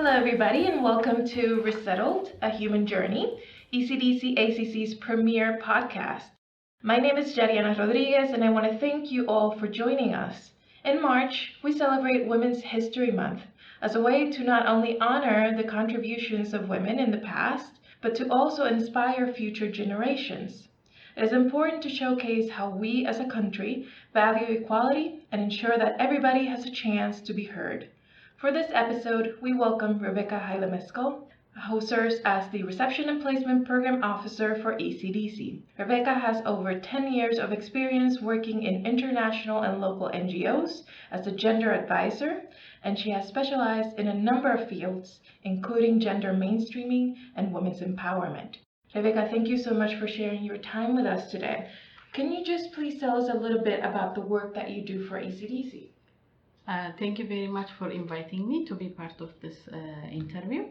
Hello, everybody, and welcome to Resettled, A Human Journey, ECDC ACC's premier podcast. My name is Jariana Rodriguez, and I want to thank you all for joining us. In March, we celebrate Women's History Month as a way to not only honor the contributions of women in the past, but to also inspire future generations. It is important to showcase how we as a country value equality and ensure that everybody has a chance to be heard. For this episode, we welcome Hailemeskel, who serves as the Reception and Placement Program Officer for ECDC. Rebecca has over 10 years of experience working in international and local NGOs as a gender advisor, and she has specialized in a number of fields, including gender mainstreaming and women's empowerment. Rebecca, thank you so much for sharing your time with us today. Can you just please tell us a little bit about the work that you do for ECDC? Thank you very much for inviting me to be part of this interview.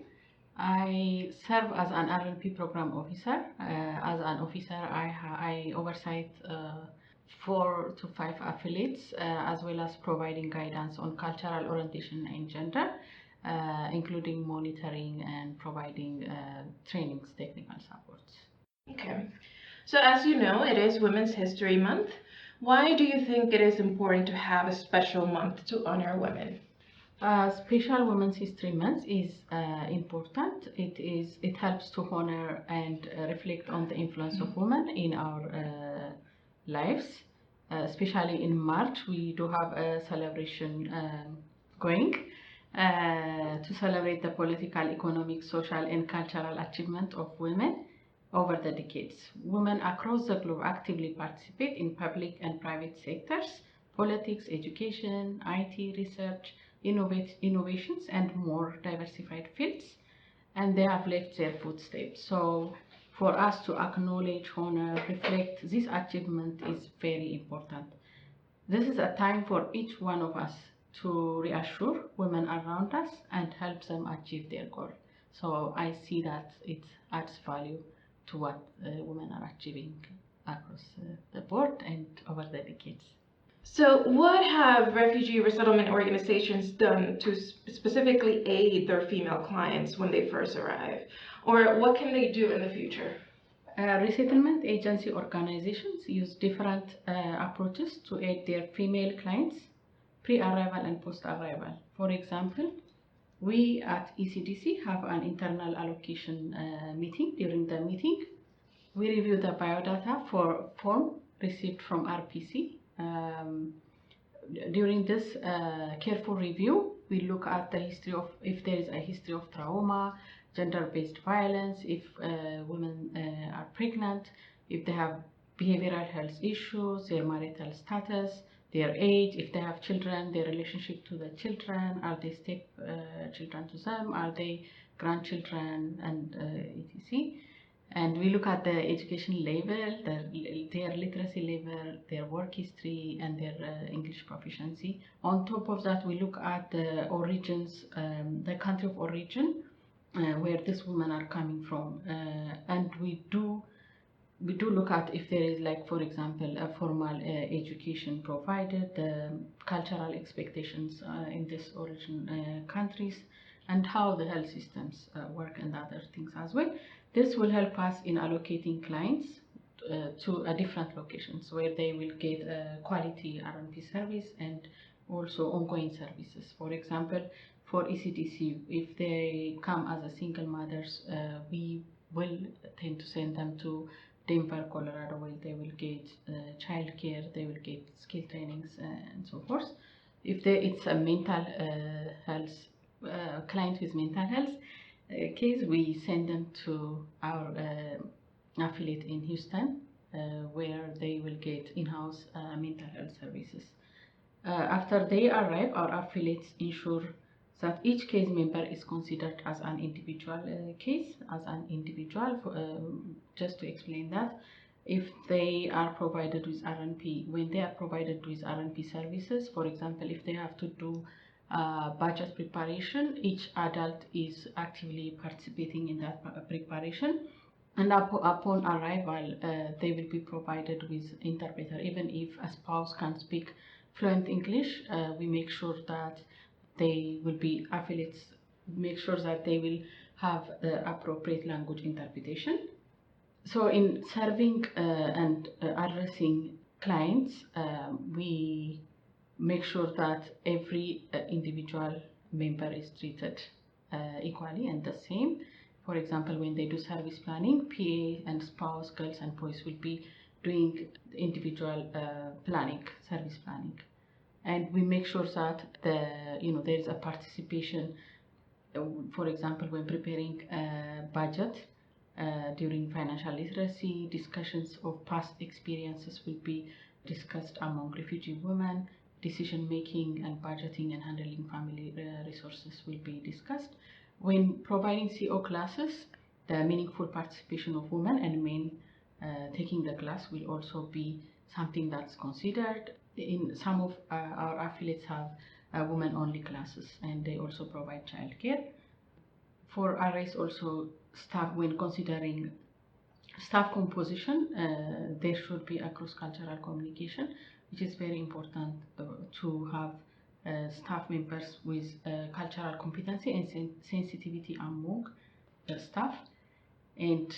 I serve as an RNP program officer. As an officer, I oversight 4 to 5 affiliates, as well as providing guidance on cultural orientation and gender, including monitoring and providing trainings, technical supports. Okay. So as you know, it is Women's History Month. Why do you think it is important to have a special month to honor women? Special Women's History Month is important. It helps to honor and reflect on the influence of women in our lives. Especially in March, we do have a celebration going to celebrate the political, economic, social, and cultural achievement of women over the decades. Women across the globe actively participate in public and private sectors, politics, education, IT, research, innovations, and more diversified fields, and they have left their footsteps. So for us to acknowledge, honor, reflect this achievement is very important. This is a time for each one of us to reassure women around us and help them achieve their goal. So I see that it adds value to what women are achieving across the board and over the decades. So what have refugee resettlement organizations done to specifically aid their female clients when they first arrive? Or what can they do in the future? Resettlement agency organizations use different approaches to aid their female clients pre-arrival and post-arrival. For example, we at ECDC have an internal allocation meeting. During the meeting, we review the biodata for form received from RPC. During this careful review, we look at the history of, if there is a history of trauma, gender-based violence, if women are pregnant, if they have behavioral health issues, their marital status, their age, if they have children, their relationship to the children, are they step children to them, are they grandchildren, and etc. And we look at the education level, their literacy level, their work history, and their English proficiency. On top of that, we look at the origins, the country of origin, where these women are coming from, and we do look at if there is, like, for example, a formal education provided, the cultural expectations in these origin countries, and how the health systems work, and other things as well. This will help us in allocating clients to different locations where they will get quality RNP service and also ongoing services. For example, for ECDC, if they come as a single mothers, we will tend to send them to Denver, Colorado, where they will get child care, they will get skill trainings, and so forth. If it's a mental health client with mental health case, we send them to our affiliate in Houston, where they will get in-house mental health services. After they arrive, our affiliates ensure that each case member is considered as an individual case, just to explain that. If they are provided with RNP, when they are provided with RNP services, for example, if they have to do budget preparation, each adult is actively participating in that preparation, and upon arrival, they will be provided with interpreter. Even if a spouse can speak fluent English, we make sure that they will be affiliates make sure that they will have the appropriate language interpretation. So in serving and addressing clients, we make sure that every individual member is treated equally and the same. For example, when they do service planning, PA and spouse, girls and boys will be doing individual planning, service planning. And we make sure that there is a participation. For example, when preparing a budget, during financial literacy, discussions of past experiences will be discussed among refugee women. Decision making and budgeting and handling family resources will be discussed. When providing CO classes, the meaningful participation of women and men taking the class will also be something that's considered. In some of our affiliates have women-only classes, and they also provide childcare. For RAs also, staff, when considering staff composition, there should be a cross-cultural communication, which is very important to have staff members with cultural competency and sensitivity among the staff. And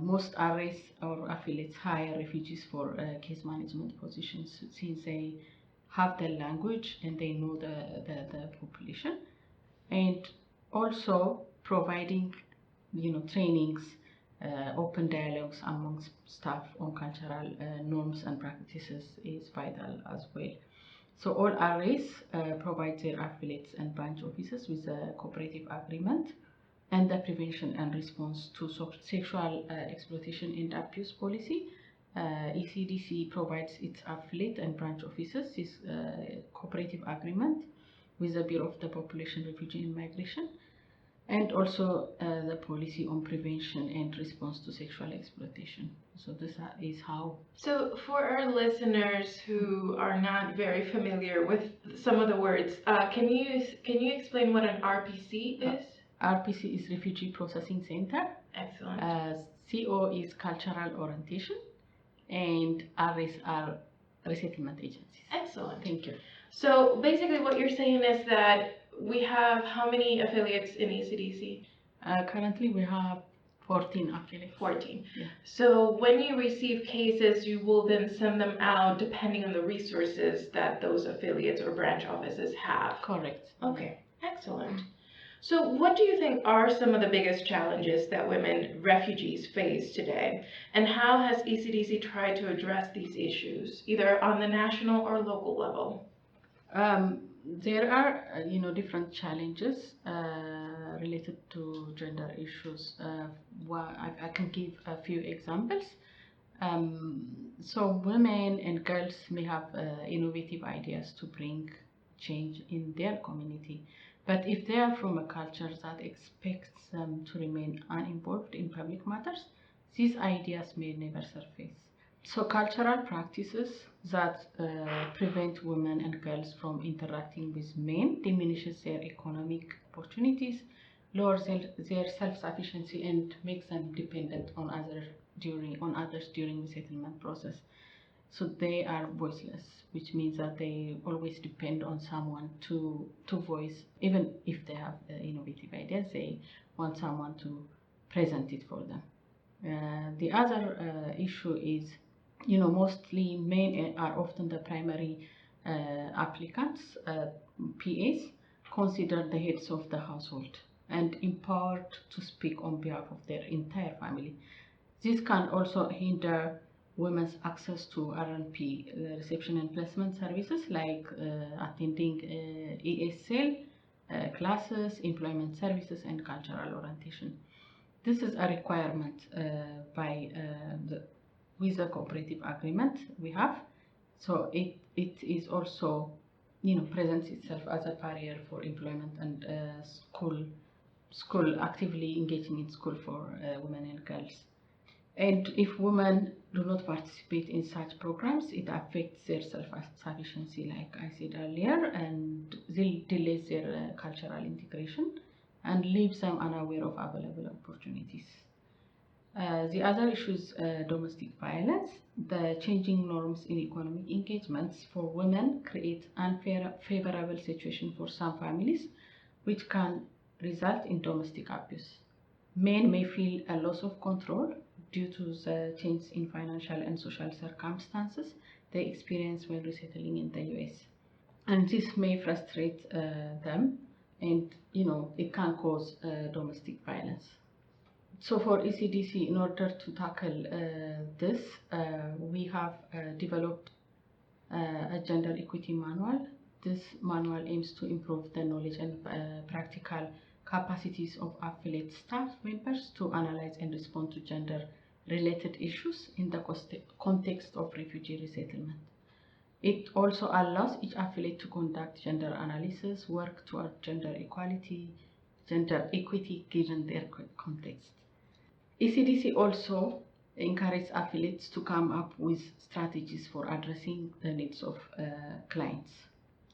most RAs or affiliates hire refugees for case management positions, since they have the language and they know the population. And also providing trainings, open dialogues amongst staff on cultural norms and practices is vital as well. So all RAs provide their affiliates and branch offices with a cooperative agreement and the prevention and response to sexual exploitation and abuse policy. ECDC provides its affiliate and branch offices this cooperative agreement with the Bureau of the Population, Refugee and Migration, and also the policy on prevention and response to sexual exploitation. So this is how. So for our listeners who are not very familiar with some of the words, can you explain what an RPC is? RPC is Refugee Processing Center. Excellent. CO is Cultural Orientation, and RS are Resettlement Agencies. Excellent. Thank you. So basically what you're saying is that we have how many affiliates in ECDC? Currently we have 14 affiliates. 14. Yeah. So when you receive cases, you will then send them out depending on the resources that those affiliates or branch offices have. Correct. Okay, excellent. So what do you think are some of the biggest challenges that women refugees face today? And how has ECDC tried to address these issues, either on the national or local level? There are, different challenges related to gender issues. I can give a few examples. So women and girls may have innovative ideas to bring change in their community. But if they are from a culture that expects them to remain uninvolved in public matters, these ideas may never surface. So cultural practices that prevent women and girls from interacting with men diminishes their economic opportunities, lowers their self-sufficiency, and makes them dependent on others during the settlement process. So they are voiceless, which means that they always depend on someone to voice. Even if they have innovative ideas, they want someone to present it for them. The other issue is, mostly men are often the primary applicants, PAs, considered the heads of the household and empowered to speak on behalf of their entire family. This can also hinder women's access to R&P, reception and placement services, like attending ESL classes, employment services, and cultural orientation. This is a requirement with the cooperative agreement we have. So it is also, presents itself as a barrier for employment and school actively engaging in school for women and girls. And if women do not participate in such programs, it affects their self-sufficiency, like I said earlier, and delays their cultural integration and leaves them unaware of available opportunities. The other issue is domestic violence. The changing norms in economic engagements for women create unfavorable situation for some families, which can result in domestic abuse. Men may feel a loss of control due to the change in financial and social circumstances they experience when resettling in the US. And this may frustrate them, and it can cause domestic violence. So for ECDC, in order to tackle this, we have developed a gender equity manual. This manual aims to improve the knowledge and practical capacities of affiliate staff members to analyze and respond to gender-related issues in the context of refugee resettlement. It also allows each affiliate to conduct gender analysis, work toward gender equality, gender equity given their context. ECDC also encourages affiliates to come up with strategies for addressing the needs of clients.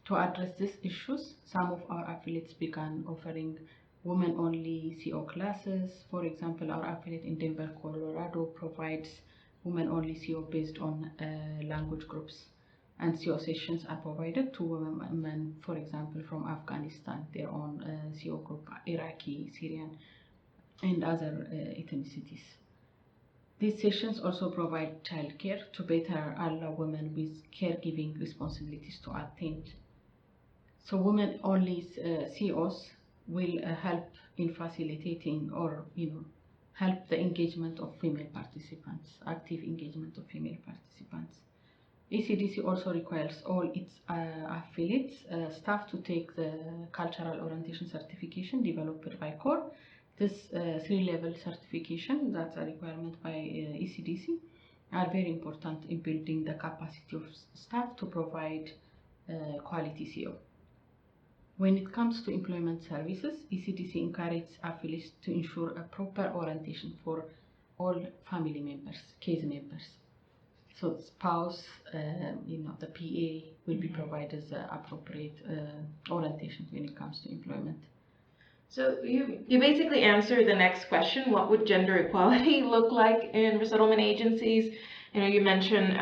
To address these issues, some of our affiliates began offering women-only CO classes. For example, our affiliate in Denver, Colorado provides women-only CO based on language groups, and CO sessions are provided to women, for example, from Afghanistan, their own CO group, Iraqi, Syrian, and other ethnicities. These sessions also provide childcare to better allow women with caregiving responsibilities to attend. So women-only COs will help in facilitating or help the engagement of female participants, active engagement of female participants. ECDC also requires all its affiliates staff to take the cultural orientation certification developed by CORE. This 3-level certification, that's a requirement by ECDC, are very important in building the capacity of staff to provide quality CO. When it comes to employment services, ECDC encourages affiliates to ensure a proper orientation for all family members, case members. So the spouse, the PA will be provided the appropriate orientation when it comes to employment. So you basically answered the next question: what would gender equality look like in resettlement agencies? You mentioned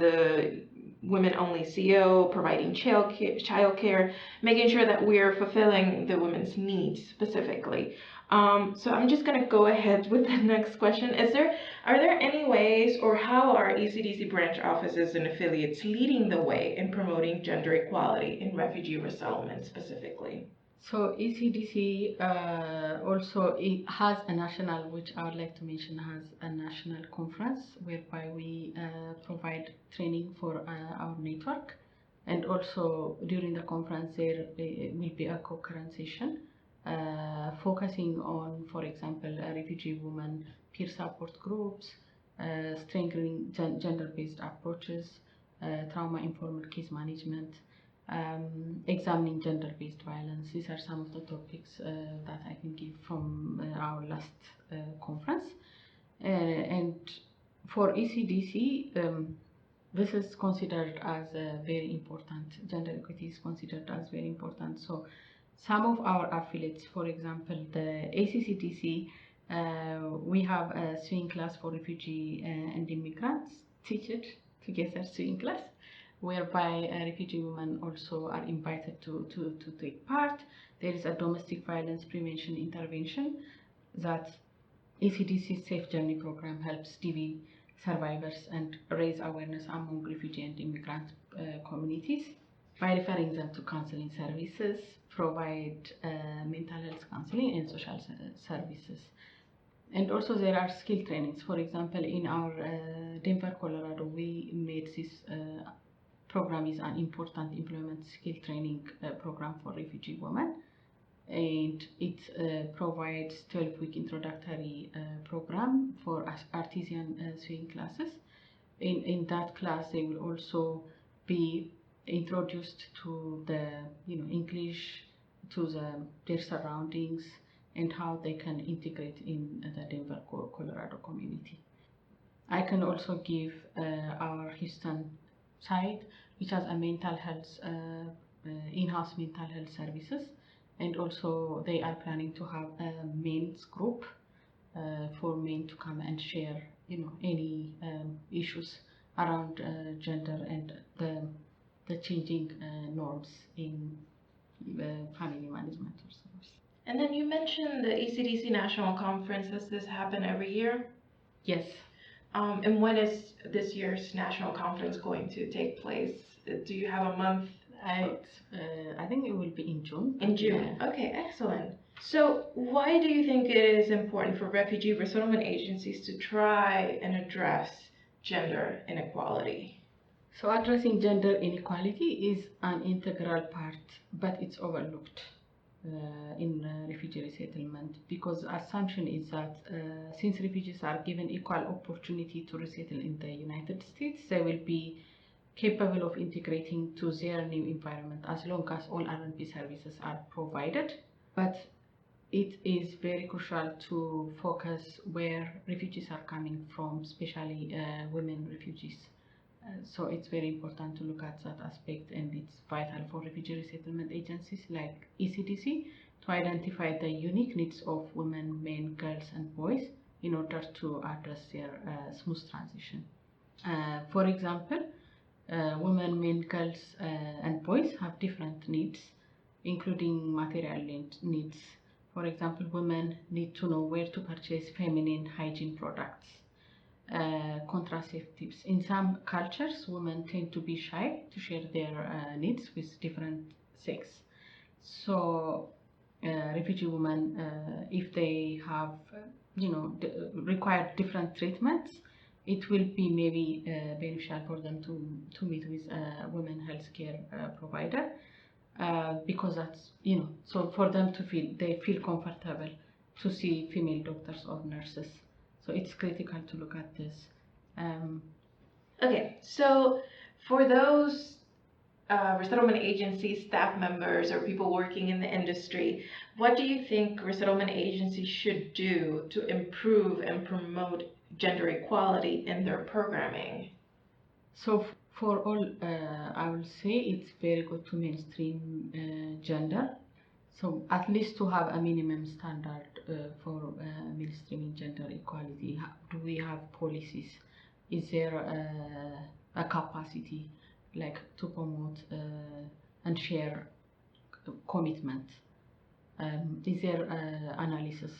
the women-only CO, providing childcare, making sure that we're fulfilling the women's needs specifically. So I'm just going to go ahead with the next question. Are there any ways, or how are ECDC branch offices and affiliates leading the way in promoting gender equality in refugee resettlement specifically? So ECDC also has a national, which I would like to mention, has a national conference whereby we provide training for our network, and also during the conference there will be a concurrent session focusing on, for example, refugee women peer support groups, strengthening gender-based approaches, trauma-informed case management, examining gender-based violence. These are some of the topics that I can give from our last conference. And for ECDC, this is considered as very important. Gender equity is considered as very important. So some of our affiliates, for example, the ACCTC, we have a swing class for refugee and immigrants, teach it together swing class, whereby refugee women also are invited to take part. There is a domestic violence prevention intervention that ECDC Safe Journey program helps DV survivors and raise awareness among refugee and immigrant communities by referring them to counseling services, provide mental health counseling and social services. And also there are skill trainings. For example, in our Denver, Colorado, we made this program is an important employment skill training program for refugee women, and it provides 12-week introductory program for artisan sewing classes. In that class, they will also be introduced to the English, to their surroundings, and how they can integrate in the Denver, Colorado community. I can also give our Houston site, which has a mental health, in-house mental health services, and also they are planning to have a men's group for men to come and share, any issues around gender and the changing norms in family management or so. And then you mentioned the ECDC National Conference. Does this happen every year? Yes. And when is this year's national conference going to take place? Do you have a month? I think it will be in June. In June. Yeah. Okay, excellent. So why do you think it is important for refugee resettlement agencies to try and address gender inequality? So addressing gender inequality is an integral part, but it's overlooked in refugee resettlement, because assumption is that since refugees are given equal opportunity to resettle in the United States, they will be capable of integrating to their new environment as long as all R&B services are provided. But it is very crucial to focus where refugees are coming from, especially women refugees. So it's very important to look at that aspect, and it's vital for refugee resettlement agencies like ECDC to identify the unique needs of women, men, girls, and boys in order to address their smooth transition. For example, women, men, girls, and boys have different needs, including material needs. For example, women need to know where to purchase feminine hygiene products, contraceptives. In some cultures, women tend to be shy to share their needs with different sex. So, refugee women, if they have, require different treatments, it will be maybe beneficial for them to meet with a women healthcare provider, because that's, so for them to they feel comfortable to see female doctors or nurses. So it's critical to look at this. Okay, so for those resettlement agency staff members or people working in the industry, what do you think resettlement agencies should do to improve and promote gender equality in their programming? So for all, I will say it's very good to mainstream gender. So at least to have a minimum standard for mainstreaming gender equality. Do we have policies? Is there a capacity like to promote and share commitment? Is there analysis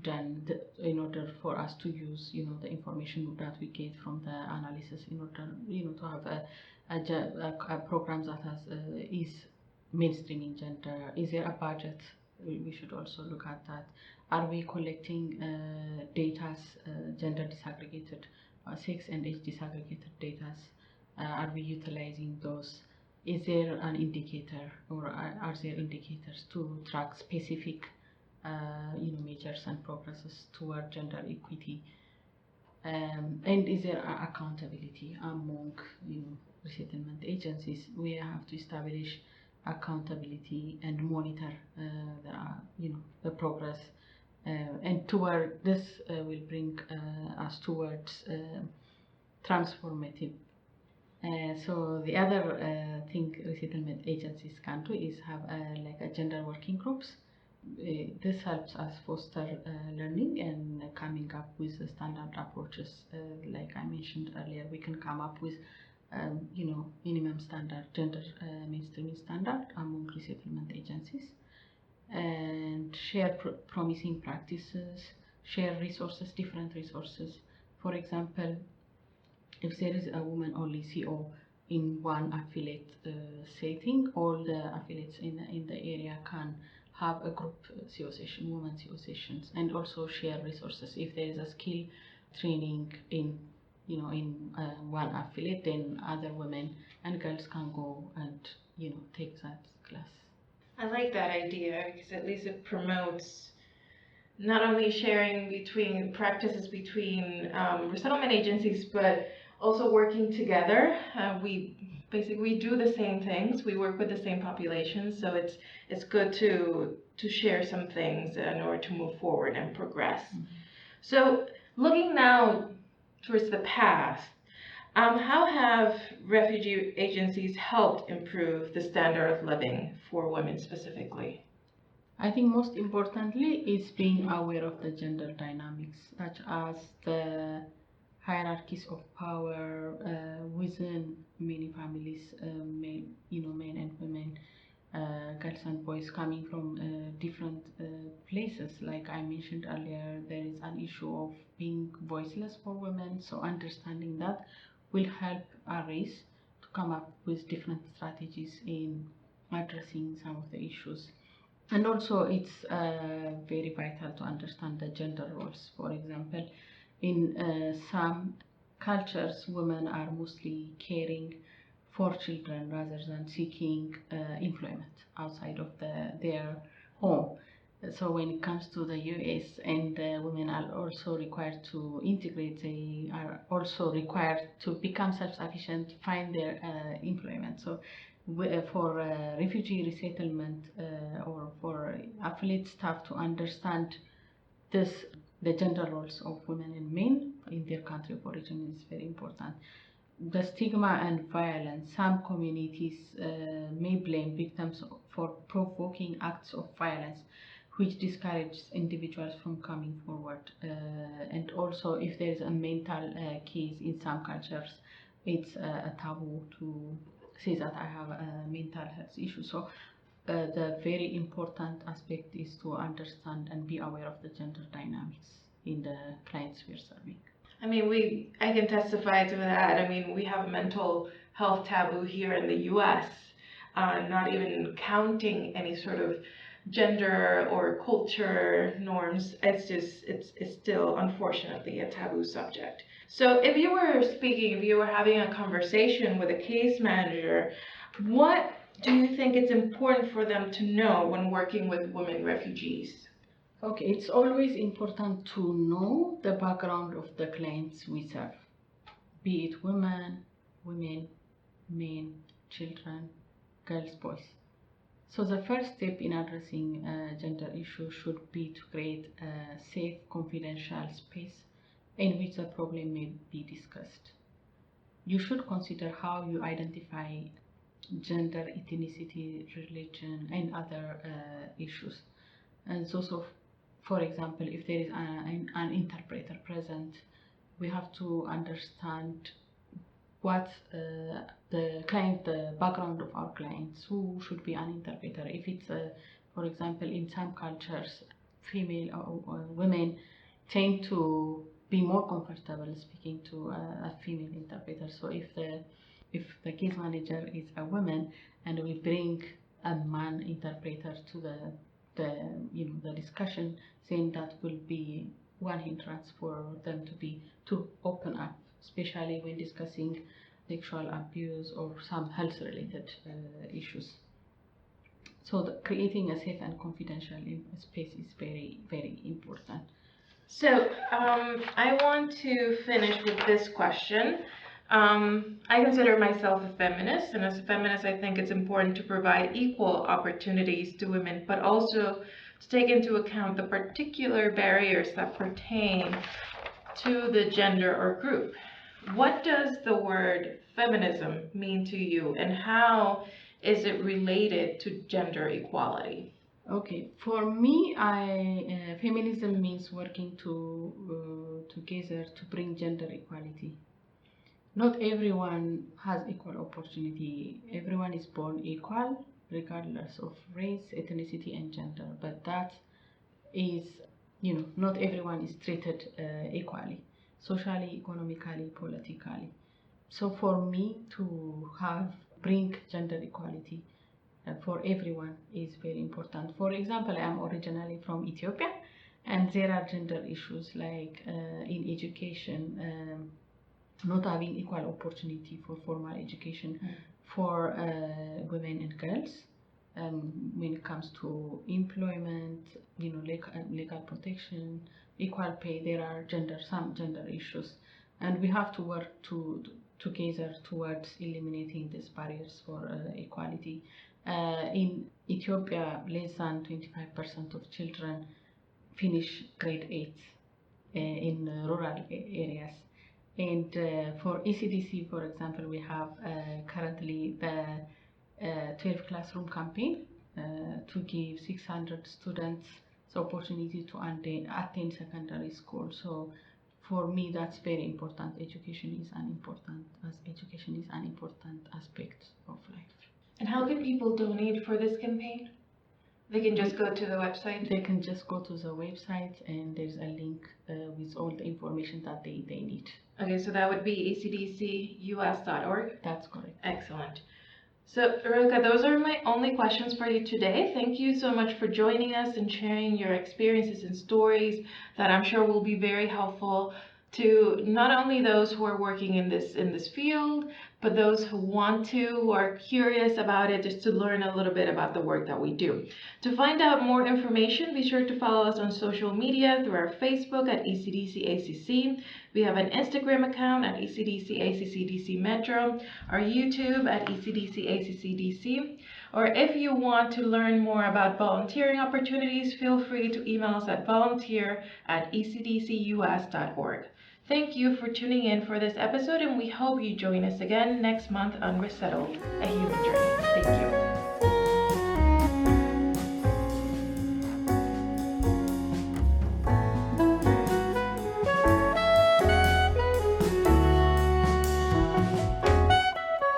done in order for us to use, the information that we get from the analysis in order, to have a program that has is mainstreaming gender? Is there a budget? We should also look at that. Are we collecting data, gender disaggregated, sex and age disaggregated data? Are we utilizing those? Is there an indicator, or are there indicators to track specific measures and progresses toward gender equity? And is there accountability among resettlement agencies? We have to establish accountability and monitor the progress, and toward this will bring us towards transformative. So the other thing resettlement agencies can do is have like a gender working groups. This helps us foster learning and coming up with standard approaches. Like I mentioned earlier, we can come up with minimum standard gender mainstreaming standard among resettlement agencies, and share promising practices, share resources, different resources. For example, if there is a woman only CO in one affiliate setting, all the affiliates in the area can have a group CO session, women CO sessions, and also share resources. If there is a skill training in one affiliate, then other women and girls can go and take that class. I like that idea because at least it promotes not only sharing between practices between resettlement agencies, but also working together. We basically do the same things. We work with the same populations, so it's good to share some things in order to move forward and progress. Mm-hmm. So looking now towards the past, how have refugee agencies helped improve the standard of living for women specifically? I think most importantly is being aware of the gender dynamics, such as the hierarchies of power within many families, men and women, girls and boys coming from different places. Like I mentioned earlier, there is an issue of being voiceless for women, so understanding that will help our race to come up with different strategies in addressing some of the issues. And also it's very vital to understand the gender roles. For example, in some cultures, women are mostly caring for children rather than seeking employment outside of their home. So when it comes to the US, and women are also required to integrate, they are also required to become self-sufficient, find their employment. So for refugee resettlement or for affiliate staff to understand this, the gender roles of women and men in their country of origin is very important. The stigma and violence. Some communities may blame victims for provoking acts of violence, which discourages individuals from coming forward. And also, if there is a mental case in some cultures, it's a taboo to say that I have a mental health issue. So the very important aspect is to understand and be aware of the gender dynamics in the clients we're serving. I mean, I can testify to that. I mean, we have a mental health taboo here in the US, not even counting any sort of gender or culture norms. It's still, unfortunately, a taboo subject. So if you were having a conversation with a case manager, what do you think it's important for them to know when working with women refugees? Okay, it's always important to know the background of the clients we serve, be it women, men, children, girls, boys. So the first step in addressing gender issues should be to create a safe, confidential space in which the problem may be discussed. You should consider how you identify gender, ethnicity, religion, and other issues. And so, for example, if there is an interpreter present, we have to understand what the background of our clients, who should be an interpreter. If it's, for example, in some cultures, female or women tend to be more comfortable speaking to a female interpreter. So if the case manager is a woman and we bring a man interpreter to the discussion, then that will be one hindrance for them to open up, especially when discussing sexual abuse or some health related issues. So creating a safe and confidential space is very, very important. So I want to finish with this question. I consider myself a feminist, and as a feminist, I think it's important to provide equal opportunities to women, but also to take into account the particular barriers that pertain to the gender or group. What does the word feminism mean to you, and how is it related to gender equality? Okay, for me, feminism means working together to bring gender equality. Not everyone has equal opportunity. Everyone is born equal, regardless of race, ethnicity, and gender. But that is, not everyone is treated equally, socially, economically, politically. So for me to bring gender equality for everyone is very important. For example, I am originally from Ethiopia, and there are gender issues like in education, not having equal opportunity for formal education for women and girls. When it comes to employment, legal protection, equal pay, there are some gender issues, and we have to work together towards eliminating these barriers for equality. In Ethiopia, less than 25% of children finish grade 8 in rural areas. And for ECDC, for example, we have currently the 12 classroom campaign to give 600 students the opportunity to attend secondary school. So for me, that's very important. Education is an important aspect of life. And how can people donate for this campaign? They can just go to the website? They can just go to the website and there's a link with all the information that they need. Okay, so that would be ecdcus.org? That's correct. Excellent. So, Rebecca, those are my only questions for you today. Thank you so much for joining us and sharing your experiences and stories that I'm sure will be very helpful to not only those who are working in this field, but those who want to, who are curious about it, just to learn a little bit about the work that we do. To find out more information, be sure to follow us on social media through our Facebook at ECDC-ACC. We have an Instagram account at ECDC-ACC-DC Metro, our YouTube at ECDC-ACC-DC. Or if you want to learn more about volunteering opportunities, feel free to email us at volunteer@ecdcus.org. Thank you for tuning in for this episode, and we hope you join us again next month on Resettled, a Human Journey. Thank you.